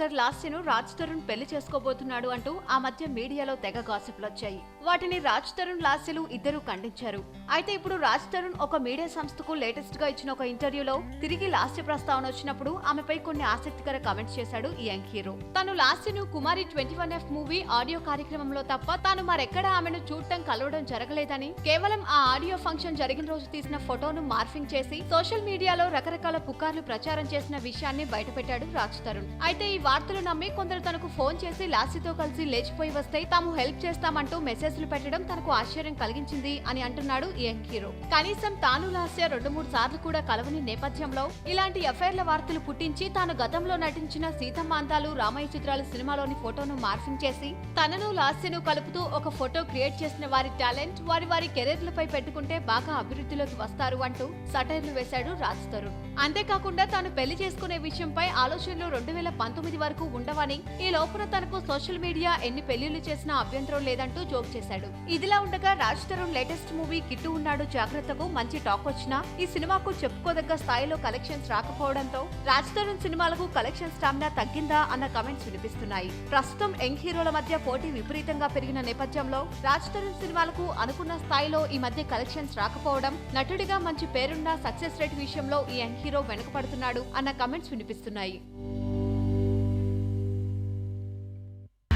Anchor లాస్యను Raj Tarun పెళ్లి చేసుకోబోతున్నాడు అంటూ ఆ మధ్య మీడియాలో తెగ గాసిప్లు వచ్చాయి. వాటిని రాజ్ తరుణ్, లాస్యలు ఇద్దరు ఖండించారు. అయితే ఇప్పుడు రాజ్ తరుణ్ ఒక మీడియా సంస్థకు లేటెస్ట్ గా ఇచ్చిన ఒక ఇంటర్వ్యూలో తిరిగి లాస్య ప్రస్తావన వచ్చినప్పుడు ఆమెపై కొన్ని ఆసక్తికర కామెంట్స్ చేశాడు ఈ యంగ్ హీరో. తను లాస్యను కుమారి 21F మూవీ ఆడియో కార్యక్రమంలో తప్ప తాను మరెక్కడా ఆమెను చూడటం కలవడం జరగలేదని, కేవలం ఆ ఆడియో ఫంక్షన్ జరిగిన రోజు తీసిన ఫోటోను మార్ఫింగ్ చేసి సోషల్ మీడియాలో రకరకాల పుకార్లు ప్రచారం చేసిన విషయాన్ని బయటపెట్టాడు రాజ్ తరుణ్. అయితే ఈ వార్తలు నమ్మి కొందరు తనకు ఫోన్ చేసి లాస్యతో కలిసి లేచిపోయి వస్తే తాము హెల్ప్ చేస్తామంటూ మెసేజ్లు పెట్టడం తనకు ఆశ్చర్యం కలిగించింది అని అంటున్నాడు ఈ యంగ్ హీరో. కనీసం తాను లాస్య 2-3 సార్లు కూడా కలవని నేపథ్యంలో ఇలాంటి అఫైర్ల వార్తలు పుట్టించి తాను గతంలో నటించిన సీతమ్మ అందాలు, రామయ్య చిత్రాలు సినిమాలోని ఫోటోను మార్ఫింగ్ చేసి తనను లాస్యను కలుపుతూ ఒక ఫోటో క్రియేట్ చేసిన వారి టాలెంట్ వారి కెరీర్లపై పెట్టుకుంటే బాగా అభివృద్ధిలోకి వస్తారు అంటూ సటైర్లు వేశాడు రాజ్ తరుణ్. అంతేకాకుండా తాను పెళ్లి చేసుకునే విషయంపై ఆలోచనలు 2019 వరకు ఉండవని, ఈ లోపున తనకు సోషల్ మీడియా ఎన్ని పెళ్లిళ్లు చేసినా అభ్యంతరం లేదంటూ జోక్ చేశాడు. ఇదిలా ఉండగా రాజ్ తరుణ్ లేటెస్ట్ మూవీ కిట్టు ఉన్నాడు జాగ్రత్తకు మంచి టాక్ వచ్చినా ఈ సినిమాకు చెప్పుకోదగ్గ స్థాయిలో కలెక్షన్స్ రాకపోవడంతో రాజ్ తరుణ్ సినిమాలకు కలెక్షన్ స్టామినా తగ్గిందా అన్న కామెంట్స్ వినిపిస్తున్నాయి. ప్రస్తుతం యంగ్ హీరోల మధ్య పోటీ విపరీతంగా పెరిగిన నేపథ్యంలో రాజ్ తరుణ్ సినిమాలకు అనుకున్న స్థాయిలో ఈ మధ్య కలెక్షన్స్ రాకపోవడం, నటుడిగా మంచి పేరున్న సక్సెస్ రేట్ విషయంలో ఈ యంగ్ హీరో వెనుకపడుతున్నాడు అన్న కామెంట్స్ వినిపిస్తున్నాయి.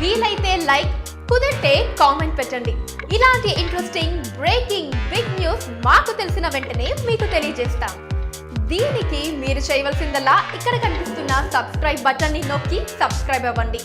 వీలైతే లైక్, కుదిరితే కామెంట్ పెట్టండి. ఇలాంటి ఇంట్రెస్టింగ్ బ్రేకింగ్ బిగ్ న్యూస్ మాకు తెలిసిన వెంటనే మీకు తెలియజేస్తాం. దీనికి మీరు చేయవలసిందల్లా ఇక్కడ కనిపిస్తున్న సబ్స్క్రైబ్ బటన్ ని నొక్కి సబ్స్క్రైబ్ అవ్వండి.